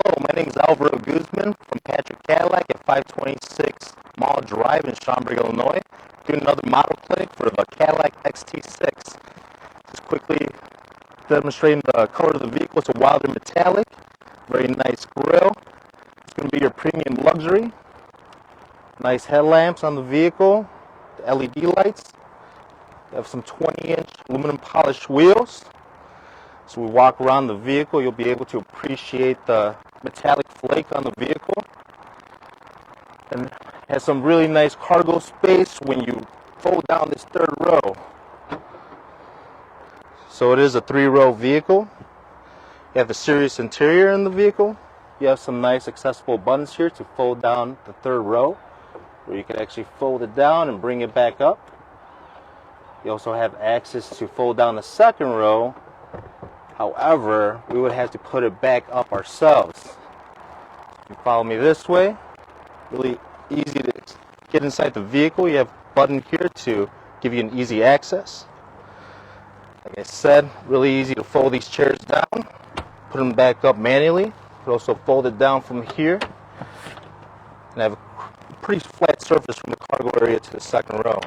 Hello, my name is Alvaro Guzman from Patrick Cadillac at 526 Mall Drive in Schaumburg, Illinois. Doing another model clinic for the Cadillac XT6. Just quickly demonstrating the color of the vehicle. It's a Wilder metallic, very nice grille. It's going to be your premium luxury. Nice headlamps on the vehicle, the LED lights. You have some 20-inch aluminum polished wheels. So we walk around the vehicle, you'll be able to appreciate the metallic flake on the vehicle. And it has some really nice cargo space when you fold down this third row. So it is a 3-row vehicle. You have a serious interior in the vehicle. You have some nice accessible buttons here to fold down the third row, where you can actually fold it down and bring it back up. You also have access to fold down the second row. However, we would have to put it back up ourselves. You follow me this way. Really easy to get inside the vehicle. You have a button here to give you an easy access. Like I said, really easy to fold these chairs down, put them back up manually. You can also fold it down from here and have a pretty flat surface from the cargo area to the second row.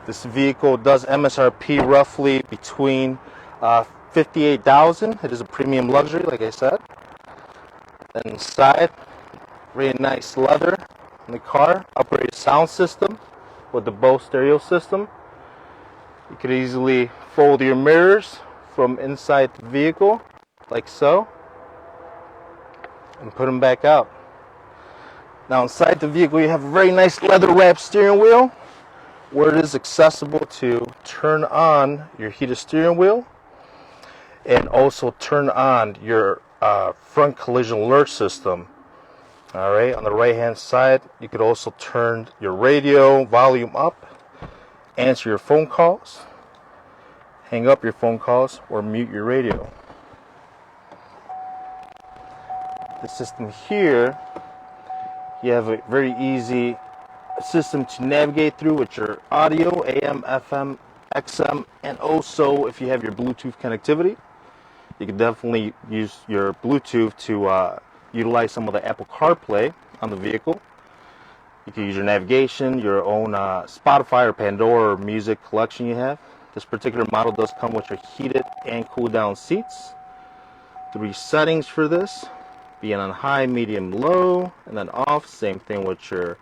This vehicle does MSRP roughly between $58,000. It is a premium luxury, like I said. Then inside, really nice leather in the car, upgraded sound system with the Bose stereo system. You could easily fold your mirrors from inside the vehicle, like so, and put them back out. Now inside the vehicle, you have a very nice leather wrapped steering wheel, where it is accessible to turn on your heated steering wheel and also turn on your front collision alert system. All right, on the right hand side, you could also turn your radio volume up, answer your phone calls, hang up your phone calls, or mute your radio. The system here, you have a very easy system to navigate through with your audio, AM, FM, XM, and also if you have your Bluetooth connectivity, you can definitely use your Bluetooth to utilize some of the Apple CarPlay on the vehicle. You can use your navigation, your own Spotify or Pandora or music collection you have. This particular model does come with your heated and cool down seats. 3 settings for this, being on high, medium, low, and then off. Same thing with your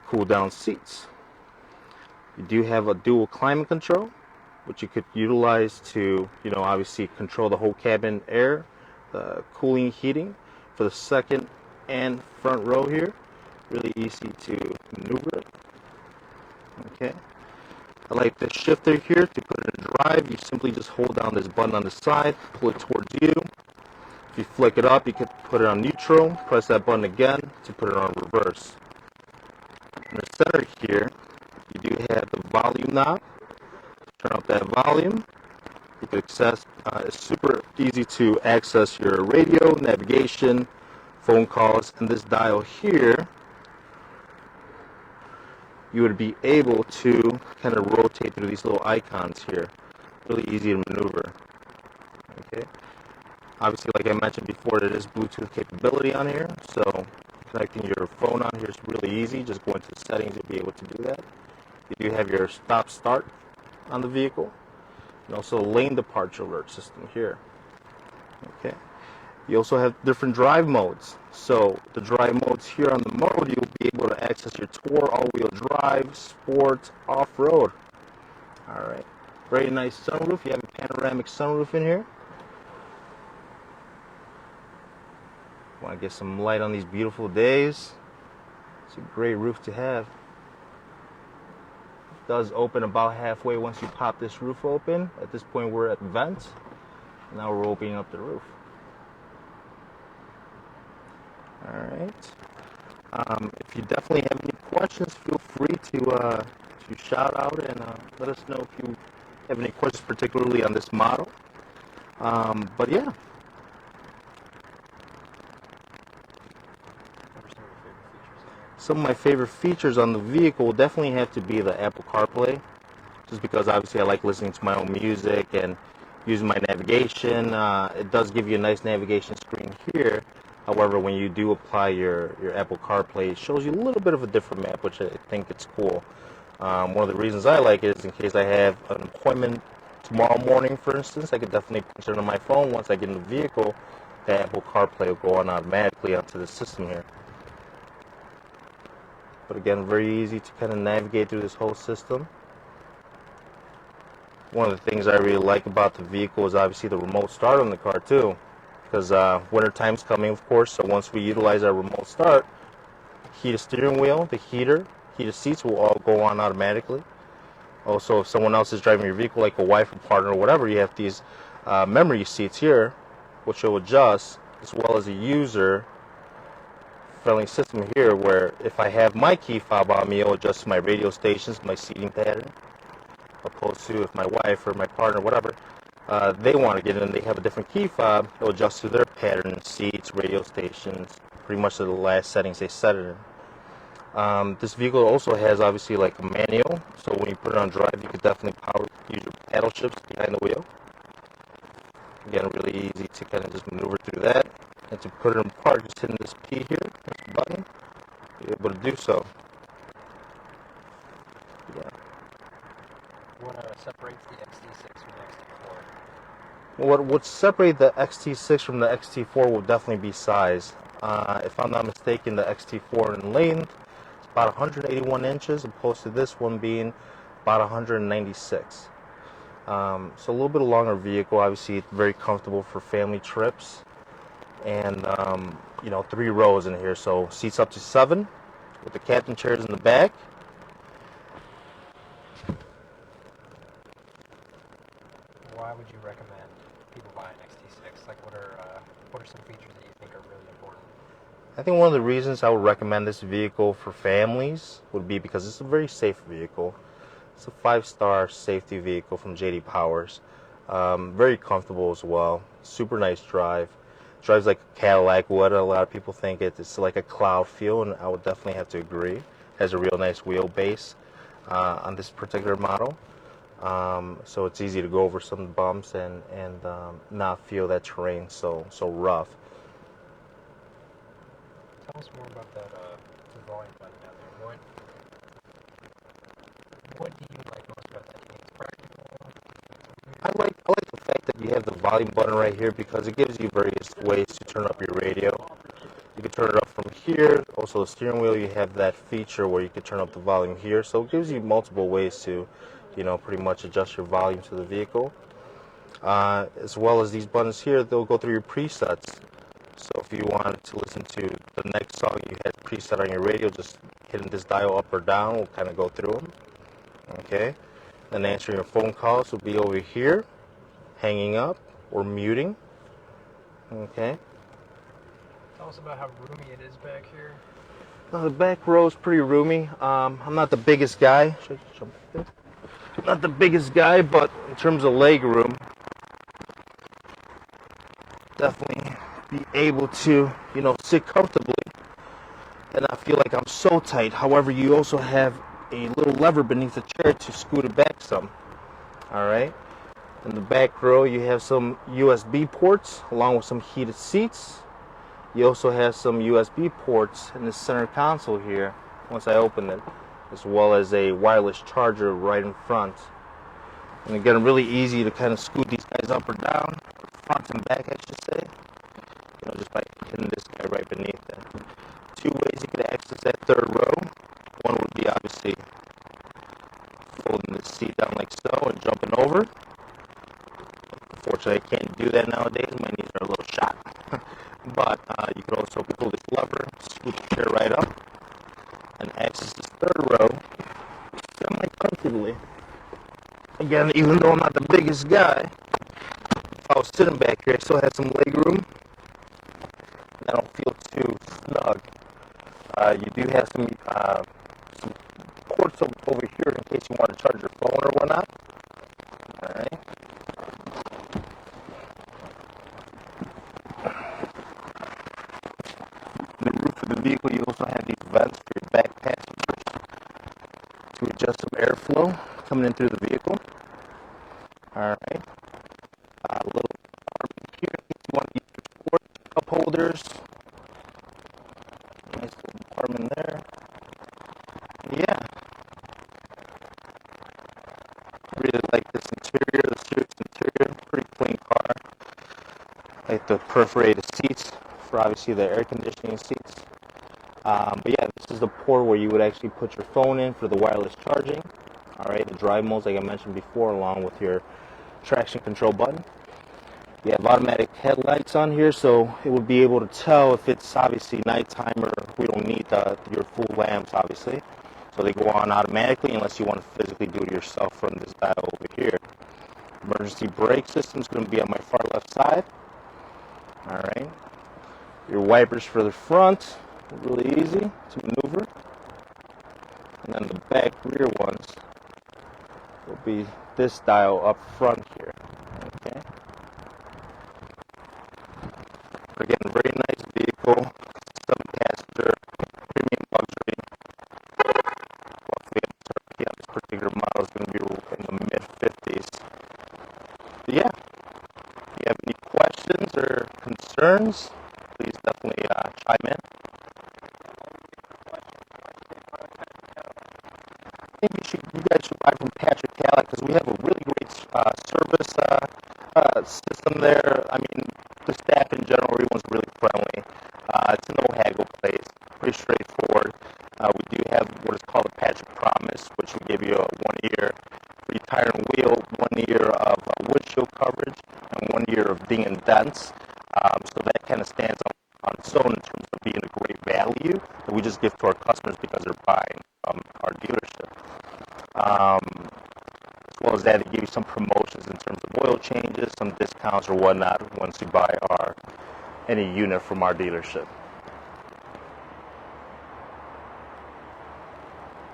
cool down seats. You do have a dual climate control, which you could utilize to, obviously control the whole cabin air, the cooling, heating for the second and front row here. Really easy to maneuver it. Okay. I like the shifter here to put it in drive. You simply just hold down this button on the side, pull it towards you. If you flick it up, you could put it on neutral, press that button again to put it on reverse. In the center here, you do have the volume knob. Turn up that volume. You can access, it's super easy to access your radio, navigation, phone calls, and this dial here, you would be able to kind of rotate through these little icons here. Really easy to maneuver. Okay. Obviously, like I mentioned before, there is Bluetooth capability on here, so connecting your phone on here is really easy. Just go into the settings, you'll be able to do that. You do have your stop start on the vehicle, and also a lane departure alert system here. Okay. You also have different drive modes. So the drive modes here on the mode, you'll be able to access your Tour, all-wheel drive, sport, off-road. All right. Very nice sunroof. You have a panoramic sunroof in here. Want to get some light on these beautiful days. It's a great roof to have. It does open about halfway once you pop this roof open. At this point we're at vent. Now we're opening up the roof. Alright. If you definitely have any questions, feel free to shout out and let us know if you have any questions particularly on this model. But yeah. Some of my favorite features on the vehicle will definitely have to be the Apple CarPlay, just because obviously I like listening to my own music, and using my navigation. It does give you a nice navigation screen here. However, when you do apply your Apple CarPlay, it shows you a little bit of a different map, which I think it's cool. One of the reasons I like it is in case I have an appointment tomorrow morning, for instance, I could definitely punch it on my phone. Once I get in the vehicle, the Apple CarPlay will go on automatically onto the system here. But again, very easy to kind of navigate through this whole system. One of the things I really like about the vehicle is obviously the remote start on the car too, because winter time's coming, of course. So once we utilize our remote start, heated steering wheel, the heated seats will all go on automatically. Also, if someone else is driving your vehicle, like a wife or partner or whatever, you have these memory seats here, which will adjust, as well as a user-friendly system here, where if I have my key fob on me, it'll adjust my radio stations, my seating pattern. Opposed to if my wife or my partner, whatever, they want to get in, they have a different key fob, it'll adjust to their pattern, seats, radio stations, pretty much to the last settings they set it in. This vehicle also has obviously like a manual, so when you put it on drive, you could definitely use your paddle shifts behind the wheel. Again, really easy to kind of just maneuver through that. And to put it in park, just hitting this P here, this button, you're able to do so. Yeah. What separates the XT6 from the XT4? Well, what separates the XT6 from the XT4 will definitely be size. If I'm not mistaken, the XT4 in length is about 181 inches, opposed to this one being about 196. So a little bit longer vehicle. Obviously, it's very comfortable for family trips, and 3 rows in here, so seats up to 7 with the captain chairs in the back. Why would you recommend people buy an XT6? Like, what are some features that you think are really important? I think one of the reasons I would recommend this vehicle for families would be because it's a very safe vehicle. It's a 5-star safety vehicle from J.D. Powers. Very comfortable as well. Super nice drive. Drives like a Cadillac would. A lot of people think it's like a cloud feel, and I would definitely have to agree. Has a real nice wheelbase on this particular model. So it's easy to go over some bumps and not feel that terrain so rough. Tell us more about that the volume button down there. What do you like most about that? Do you think it's practical? I like the fact that you have the volume button right here, because it gives you various ways to turn up your radio. You can turn it up from here. Also, the steering wheel, you have that feature where you can turn up the volume here. So it gives you multiple ways to, pretty much adjust your volume to the vehicle. As well as these buttons here, they'll go through your presets. So if you wanted to listen to the next song you had preset on your radio, just hitting this dial up or down will kind of go through them. Okay. Then answering your phone calls will be over here, hanging up or muting. Okay. Tell us about how roomy it is back here. The back row is pretty roomy. I'm not the biggest guy. Not the biggest guy, but in terms of leg room, definitely be able to, sit comfortably and not feel like I'm so tight. However, you also have a little lever beneath the chair to scoot it back some. All right. In the back row, you have some USB ports along with some heated seats. You also have some USB ports in the center console here, once I open it, as well as a wireless charger right in front. And again, really easy to kind of scoot these guys up or down, front and back, I should say, just by hitting this guy right beneath it. 2 ways you could access that 3rd row. One would be obviously folding the seat down like so and jumping over. Unfortunately, I can't do that nowadays. My knees are a little shot. But you can also pull this lever, scoot the chair right up, and access this 3rd row semi-comfortably. Again, even though I'm not the biggest guy, if I was sitting back here, I still had some leg room. I don't feel too snug. You do have some ports over here in case you want to charge your phone or whatnot. All right. In the roof of the vehicle, you also have these vents for your back passengers to adjust some airflow coming in through the vehicle. All right. holders. Nice little compartment there. Yeah. I really like this interior, the Sirius interior. Pretty clean car. Like the perforated seats for obviously the air conditioning seats. But yeah, this is the port where you would actually put your phone in for the wireless charging. Alright, the drive modes like I mentioned before, along with your traction control button. You have automatic headlights on here, so it will be able to tell if it's obviously nighttime or we don't need your full lamps, obviously. So they go on automatically unless you want to physically do it yourself from this dial over here. Emergency brake system is going to be on my far left side. Alright. Your wipers for the front, really easy to maneuver. And then the back rear ones will be this dial up front here. Okay. Again, very nice vehicle, 7-passenger, premium luxury. Roughly MSRP on this particular model is going to be in the mid-50s. But yeah, if you have any questions or concerns, please definitely chime in. I think you guys should buy from Patrick Cadillac because we have a really great service system there. I mean, the staff in general, everyone's really friendly. It's a no-haggle place, pretty straightforward. We do have what is called a Patrick Promise, which will give you a 1 year free tire and wheel, 1 year of windshield coverage, and 1 year of ding and dents. So that kind of stands on its own in terms of being a great value that we just give to our customers because they're buying our dealership. As well as that, they give you some promotions in terms of oil changes, some discounts or whatnot once you buy any unit from our dealership.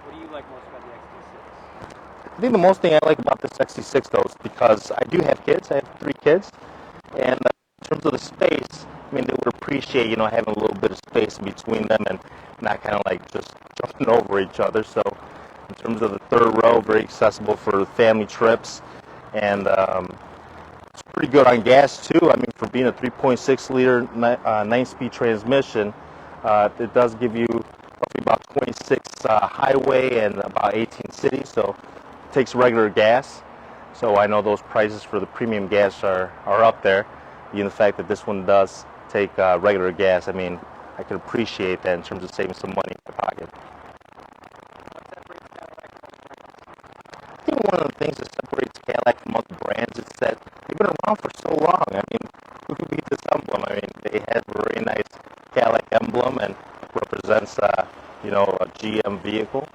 What do you like most about the XT6? I think the most thing I like about this XT6 though is because I do have kids. I have 3 kids, and in terms of the space, I mean, they would appreciate having a little bit of space between them and not kind of like just jumping over each other. So in terms of the third row, very accessible for family trips, and it's pretty good on gas too. I mean, for being a 3.6 liter 9-speed transmission, it does give you roughly about 26 highway and about 18 city, so it takes regular gas. So I know those prices for the premium gas are up there. Even the fact that this one does take regular gas, I mean, I can appreciate that in terms of saving some money in my pocket. I think one of the things that separates Cadillac from other brands is that they've been around for so long. I mean, who could beat this emblem? I mean, they have a very nice Cadillac emblem and represents, a GM vehicle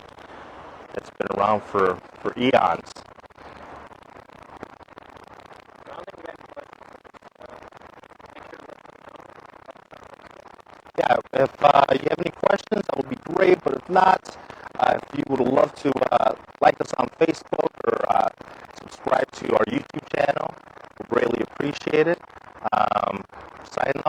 that's been around for eons. Yeah, if you have any questions, that would be great. But if not, if you would love to like us on Facebook or subscribe to our YouTube channel, we'll greatly appreciate it. Signing